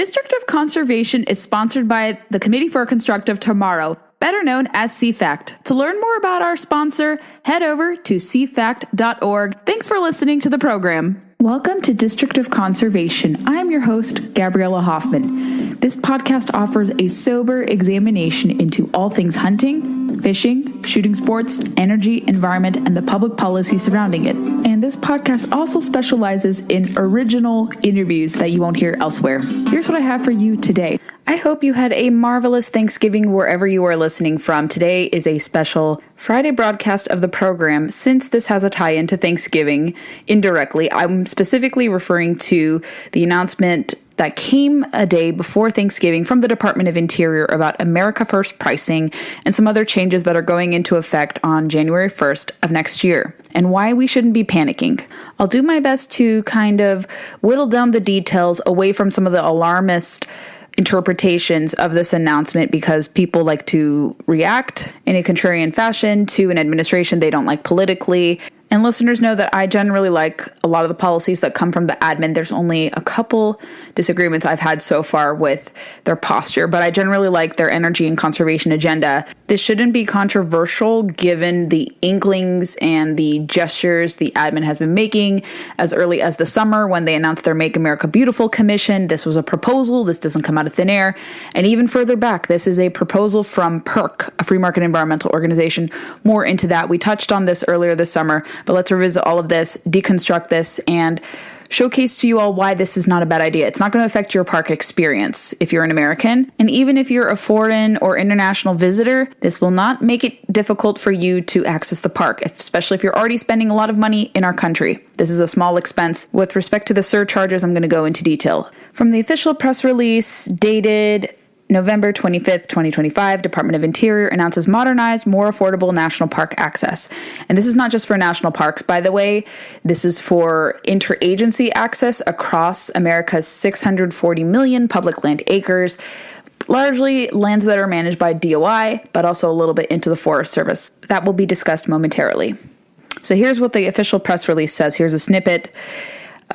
District of Conservation is sponsored by the Committee for a Constructive Tomorrow, better known as CFACT. To learn more about our sponsor, head over to cfact.org. Thanks for listening to the program. Welcome to District of Conservation. I'm your host, Gabriella Hoffman. This podcast offers a sober examination into all things hunting, fishing, shooting sports, energy, environment, and the public policy surrounding it. And this podcast also specializes in original interviews that you won't hear elsewhere. Here's what I have for you today. I hope you had a marvelous Thanksgiving wherever you are listening from. Today is a special Friday broadcast of the program since this has a tie-in to Thanksgiving indirectly. I'm specifically referring to the announcement that came a day before Thanksgiving from the Department of Interior about America First pricing and some other changes that are going into effect on January 1st of next year, and why we shouldn't be panicking. I'll do my best to kind of whittle down the details away from some of the alarmist interpretations of this announcement because people like to react in a contrarian fashion to an administration they don't like politically. And listeners know that I generally like a lot of the policies that come from the admin. There's only a couple disagreements I've had so far with their posture, but I generally like their energy and conservation agenda. This shouldn't be controversial given the inklings and the gestures the admin has been making as early as the summer when they announced their Make America Beautiful Commission. This was a proposal. This doesn't come out of thin air. And even further back, this is a proposal from PERC, a free market environmental organization. More into that. We touched on this earlier this summer. But let's revisit all of this, deconstruct this, and showcase to you all why this is not a bad idea. It's not going to affect your park experience if you're an American. And even if you're a foreign or international visitor, this will not make it difficult for you to access the park, especially if you're already spending a lot of money in our country. This is a small expense. With respect to the surcharges, I'm going to go into detail. From the official press release dated November 25th, 2025, Department of Interior announces modernized, more affordable national park access. And this is not just for national parks, by the way. This is for interagency access across America's 640 million public land acres, largely lands that are managed by DOI, but also a little bit into the Forest Service. That will be discussed momentarily. So here's what the official press release says. Here's a snippet.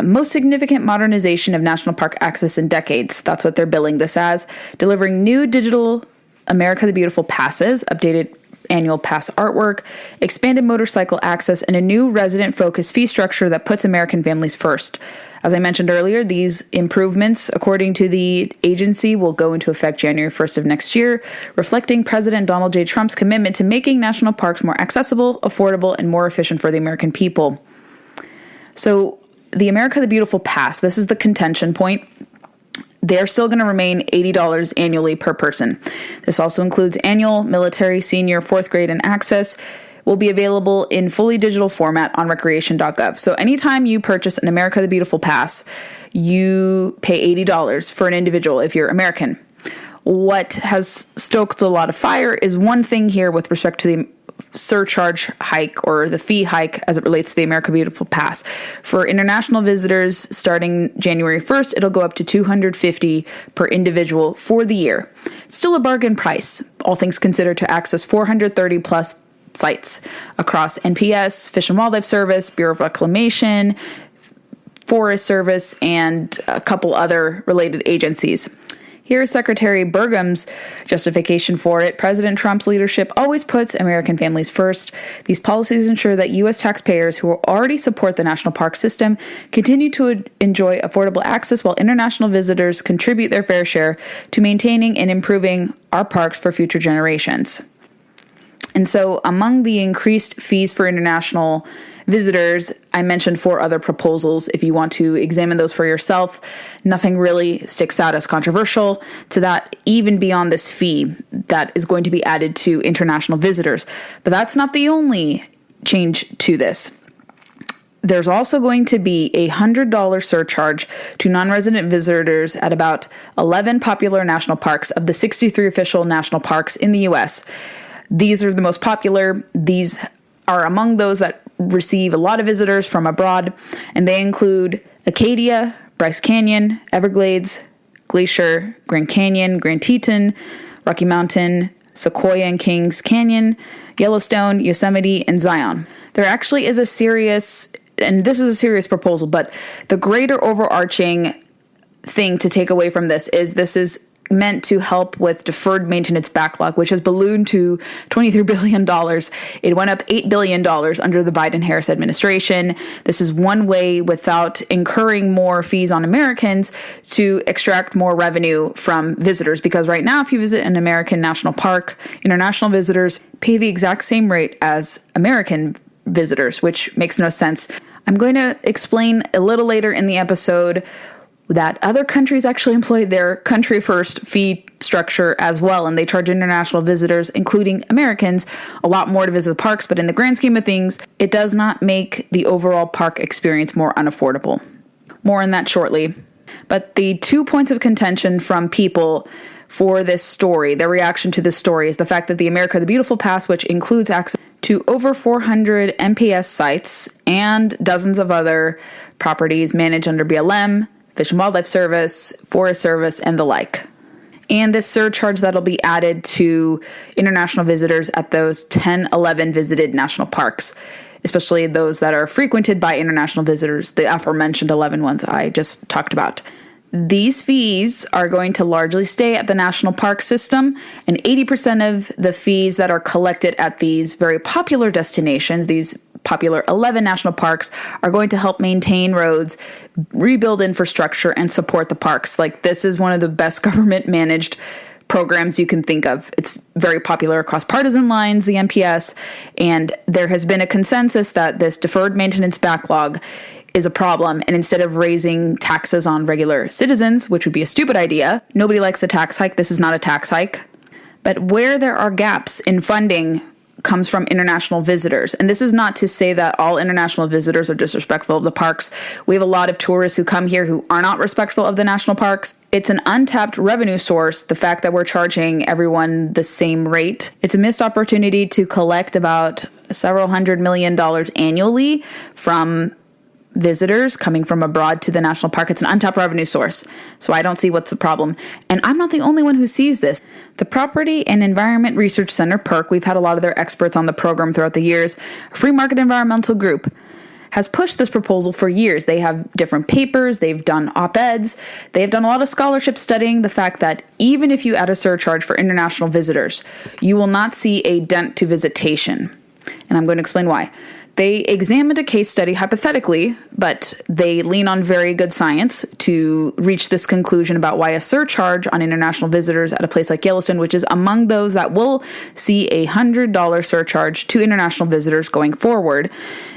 Most significant modernization of national park access in decades. That's what they're billing this as. Delivering new digital America the Beautiful passes, updated annual pass artwork, expanded motorcycle access, and a new resident-focused fee structure that puts American families first. As I mentioned earlier, these improvements, according to the agency, will go into effect January 1st of next year, reflecting President Donald J. Trump's commitment to making national parks more accessible, affordable, and more efficient for the American people. So, the America the Beautiful Pass, this is the contention point. They're still going to remain $80 annually per person. This also includes annual, military, senior, fourth grade, and access will be available in fully digital format on recreation.gov. So anytime you purchase an America the Beautiful Pass, you pay $80 for an individual if you're American. What has stoked a lot of fire is one thing here with respect to the surcharge hike or the fee hike as it relates to the America Beautiful Pass. For international visitors starting January 1st, it'll go up to $250 per individual for the year. It's still a bargain price, all things considered, to access 430 plus sites across NPS, Fish and Wildlife Service, Bureau of Reclamation, Forest Service, and a couple other related agencies. Here is Secretary Burgum's justification for it. President Trump's leadership always puts American families first. These policies ensure that U.S. taxpayers who already support the national park system continue to enjoy affordable access while international visitors contribute their fair share to maintaining and improving our parks for future generations. And so among the increased fees for international visitors, I mentioned 4 other proposals. If you want to examine those for yourself, nothing really sticks out as controversial to that, even beyond this fee that is going to be added to international visitors. But that's not the only change to this. There's also going to be a $100 surcharge to non-resident visitors at about 11 popular national parks of the 63 official national parks in the U.S. These are the most popular. These are among those that receive a lot of visitors from abroad, and they include Acadia, Bryce Canyon, Everglades, Glacier, Grand Canyon, Grand Teton, Rocky Mountain, Sequoia and Kings Canyon, Yellowstone, Yosemite, and Zion. There actually is a serious, and this is a serious proposal, but the greater overarching thing to take away from this is meant to help with deferred maintenance backlog, which has ballooned to $23 billion. It went up $8 billion under the Biden-Harris administration. This is one way, without incurring more fees on Americans, to extract more revenue from visitors. Because right now, if you visit an American national park, international visitors pay the exact same rate as American visitors, which makes no sense. I'm going to explain a little later in the episode that other countries actually employ their country first fee structure as well, and they charge international visitors, including Americans, a lot more to visit the parks, but in the grand scheme of things, it does not make the overall park experience more unaffordable. More on that shortly. But the 2 points of contention from people for this story, their reaction to this story, is the fact that the America the Beautiful Pass, which includes access to over 400 MPS sites and dozens of other properties managed under BLM, Fish and Wildlife Service, Forest Service, and the like. And this surcharge that'll be added to international visitors at those 10, 11 visited national parks, especially those that are frequented by international visitors, the aforementioned 11 ones I just talked about. These fees are going to largely stay at the national park system, and 80% of the fees that are collected at these very popular destinations, these popular 11 national parks, are going to help maintain roads, rebuild infrastructure, and support the parks. Like, this is one of the best government managed programs you can think of. It's very popular across partisan lines, the MPS, and there has been a consensus that this deferred maintenance backlog is a problem, and instead of raising taxes on regular citizens, which would be a stupid idea, nobody likes a tax hike. This is not a tax hike. But where there are gaps in funding comes from international visitors. And this is not to say that all international visitors are disrespectful of the parks. We have a lot of tourists who come here who are not respectful of the national parks. It's an untapped revenue source, the fact that we're charging everyone the same rate. It's a missed opportunity to collect about several $100 million annually from visitors coming from abroad to the national park. It's an untapped revenue source, so I don't see what's the problem. And I'm not the only one who sees this. The Property and Environment Research Center, PERC, we've had a lot of their experts on the program throughout the years, a free market environmental group, has pushed this proposal for years. They have different papers, they've done op-eds, they've done a lot of scholarship studying the fact that even if you add a surcharge for international visitors, you will not see a dent to visitation. And I'm going to explain why. They examined a case study hypothetically, but they lean on very good science to reach this conclusion about why a surcharge on international visitors at a place like Yellowstone, which is among those that will see a $100 surcharge to international visitors going forward.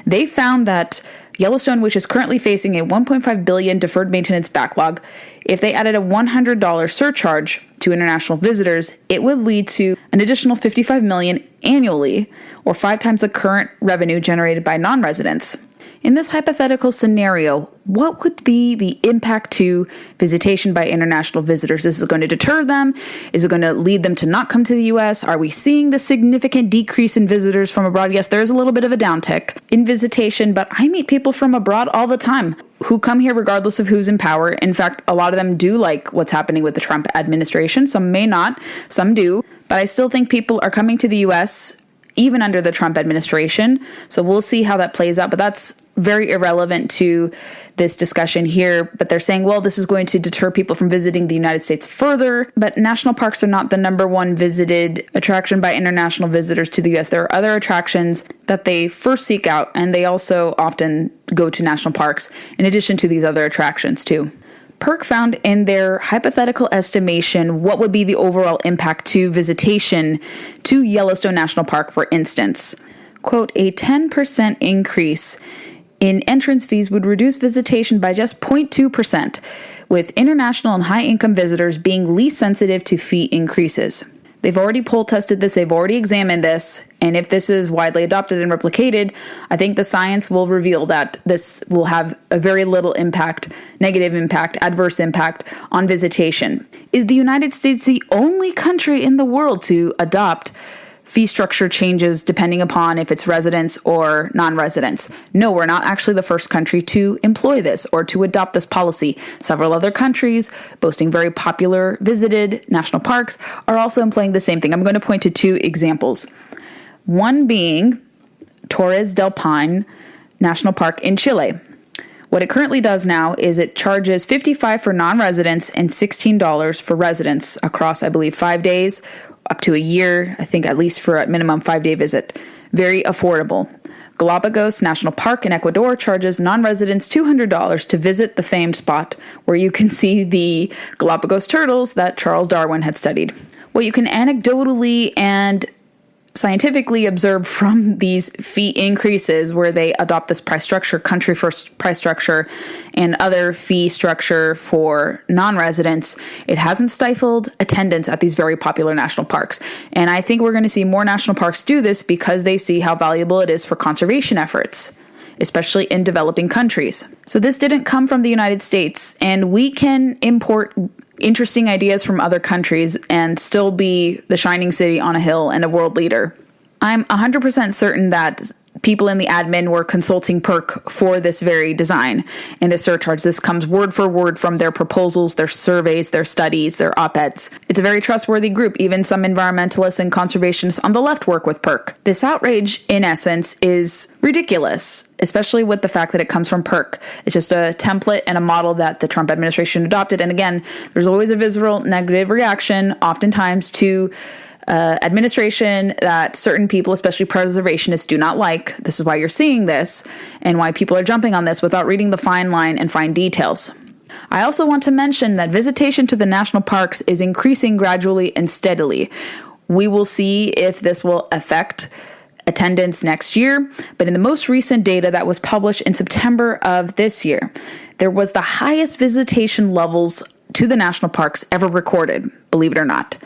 They found that Yellowstone, which is currently facing a $1.5 billion deferred maintenance backlog, if they added a $100 surcharge to international visitors, it would lead to an additional $55 million annually, or 5 times the current revenue generated by non-residents. In this hypothetical scenario, what would be the impact to visitation by international visitors? Is it going to deter them? Is it going to lead them to not come to the U.S.? Are we seeing the significant decrease in visitors from abroad? Yes, there is a little bit of a downtick in visitation, but I meet people from abroad all the time who come here regardless of who's in power. In fact, a lot of them do like what's happening with the Trump administration. Some may not, some do, but I still think people are coming to the U.S. even under the Trump administration. So we'll see how that plays out, but that's very irrelevant to this discussion here. But they're saying, well, this is going to deter people from visiting the United States further. But national parks are not the number one visited attraction by international visitors to the U.S. There are other attractions that they first seek out, and they also often go to national parks in addition to these other attractions too. PERC found in their hypothetical estimation what would be the overall impact to visitation to Yellowstone National Park, for instance. Quote, a 10% increase in entrance fees would reduce visitation by just 0.2%, with international and high-income visitors being least sensitive to fee increases. They've already poll tested this, they've already examined this, and if this is widely adopted and replicated, I think the science will reveal that this will have a very little impact, negative impact, adverse impact on visitation. Is the United States the only country in the world to adopt fee structure changes depending upon if it's residents or non-residents? No, we're not actually the first country to employ this or to adopt this policy. Several other countries, boasting very popular visited national parks, are also employing the same thing. I'm going to point to 2 examples. One being Torres del Paine National Park in Chile, What it currently does now is it charges $55 for non-residents and $16 for residents across, I believe, 5 days, up to a year, I think at least for a minimum 5-day visit. Very affordable. Galapagos National Park in Ecuador charges non-residents $200 to visit the famed spot where you can see the Galapagos turtles that Charles Darwin had studied. What you can anecdotally and scientifically observe from these fee increases where they adopt this price structure, country first price structure, and other fee structure for non-residents, it hasn't stifled attendance at these very popular national parks. And I think we're going to see more national parks do this because they see how valuable it is for conservation efforts, especially in developing countries. So this didn't come from the United States, and we can import interesting ideas from other countries and still be the shining city on a hill and a world leader. I'm 100% certain that people in the admin were consulting PERC for this very design and the surcharge. This comes word for word from their proposals, their surveys, their studies, their op-eds. It's a very trustworthy group. Even some environmentalists and conservationists on the left work with PERC. This outrage, in essence, is ridiculous, especially with the fact that it comes from PERC. It's just a template and a model that the Trump administration adopted. And again, there's always a visceral negative reaction, oftentimes to administration that certain people, especially preservationists, do not like. This is why you're seeing this and why people are jumping on this without reading the fine line and fine details. I also want to mention that visitation to the national parks is increasing gradually and steadily. We will see if this will affect attendance next year, but in the most recent data that was published in September of this year, there was the highest visitation levels to the national parks ever recorded, believe it or not,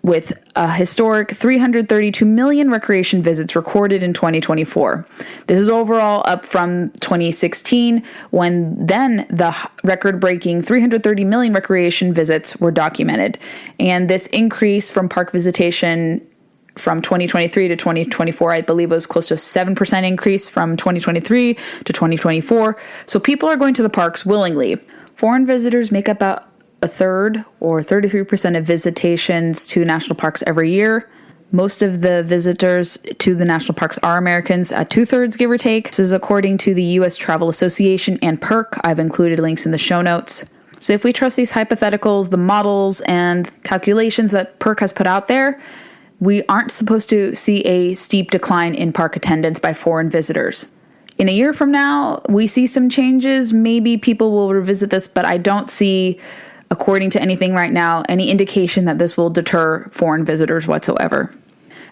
with a historic 332 million recreation visits recorded in 2024. This is overall up from 2016, when then the record-breaking 330 million recreation visits were documented. And this increase from park visitation from 2023 to 2024, I believe it was close to a 7% increase from 2023 to 2024. So people are going to the parks willingly. Foreign visitors make up about a third or 33% of visitations to national parks every year. Most of the visitors to the national parks are Americans, at 2/3, give or take. This is according to the U.S. Travel Association and PERC. I've included links in the show notes. So if we trust these hypotheticals, the models, and calculations that PERC has put out there, we aren't supposed to see a steep decline in park attendance by foreign visitors. In a year from now, we see some changes. Maybe people will revisit this, but I don't see, according to anything right now, any indication that this will deter foreign visitors whatsoever.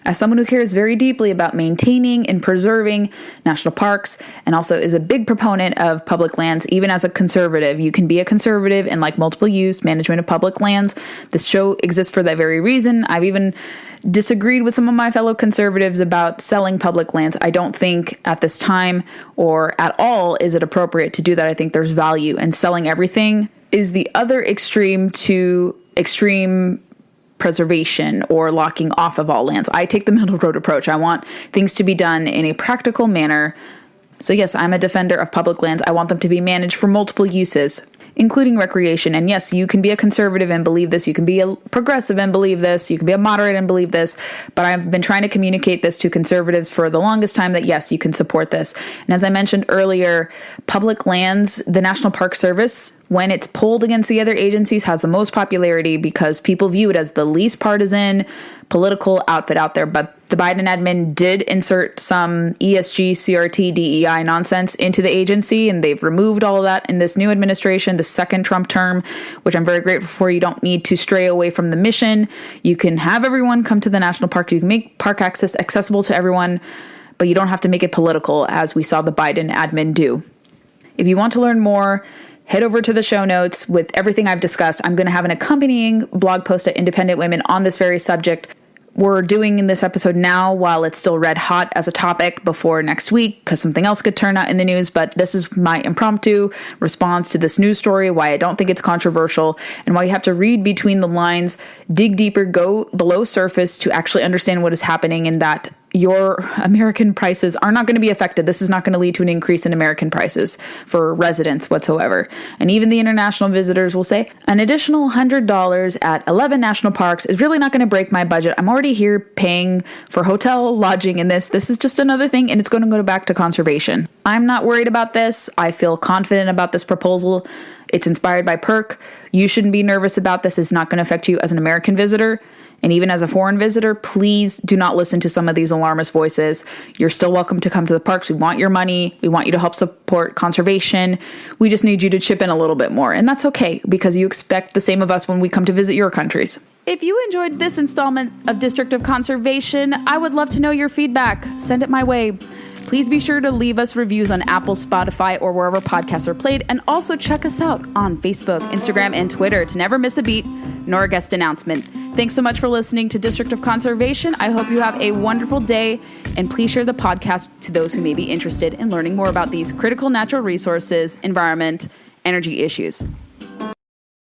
As someone who cares very deeply about maintaining and preserving national parks, and also is a big proponent of public lands, even as a conservative, you can be a conservative and like multiple use management of public lands. This show exists for that very reason. I've even disagreed with some of my fellow conservatives about selling public lands. I don't think at this time or at all is it appropriate to do that. I think there's value, and selling everything is the other extreme to extreme preservation or locking off of all lands. I take the middle road approach. I want things to be done in a practical manner. So yes, I'm a defender of public lands. I want them to be managed for multiple uses, including recreation. And yes, you can be a conservative and believe this. You can be a progressive and believe this. You can be a moderate and believe this. But I've been trying to communicate this to conservatives for the longest time that yes, you can support this. And as I mentioned earlier, public lands, the National Park Service, when it's pulled against the other agencies, has the most popularity because people view it as the least partisan political outfit out there. But the Biden admin did insert some ESG, CRT, DEI nonsense into the agency, and they've removed all of that in this new administration, the second Trump term, which I'm very grateful for. You don't need to stray away from the mission. You can have everyone come to the national park. You can make park access accessible to everyone, but you don't have to make it political, as we saw the Biden admin do. If you want to learn more, head over to the show notes with everything I've discussed. I'm going to have an accompanying blog post at Independent Women on this very subject. We're doing in this episode now while it's still red hot as a topic before next week, because something else could turn out in the news. But this is my impromptu response to this news story, why I don't think it's controversial, and why you have to read between the lines, dig deeper, go below surface to actually understand what is happening in that your American prices are not going to be affected. This is not going to lead to an increase in American prices for residents whatsoever. And even the international visitors will say an additional $100 at 11 national parks is really not going to break my budget. I'm already here paying for hotel, lodging, and this is just another thing, and it's going to go back to conservation. I'm not worried about this. I feel confident about this proposal. It's inspired by PERC. You shouldn't be nervous about this. It's not going to affect you as an American visitor. And even as a foreign visitor, please do not listen to some of these alarmist voices. You're still welcome to come to the parks. We want your money. We want you to help support conservation. We just need you to chip in a little bit more. And that's okay, because you expect the same of us when we come to visit your countries. If you enjoyed this installment of District of Conservation, I would love to know your feedback. Send it my way. Please be sure to leave us reviews on Apple, Spotify, or wherever podcasts are played, and also check us out on Facebook, Instagram, and Twitter to never miss a beat nor a guest announcement. Thanks so much for listening to District of Conservation. I hope you have a wonderful day, and please share the podcast to those who may be interested in learning more about these critical natural resources, environment, energy issues.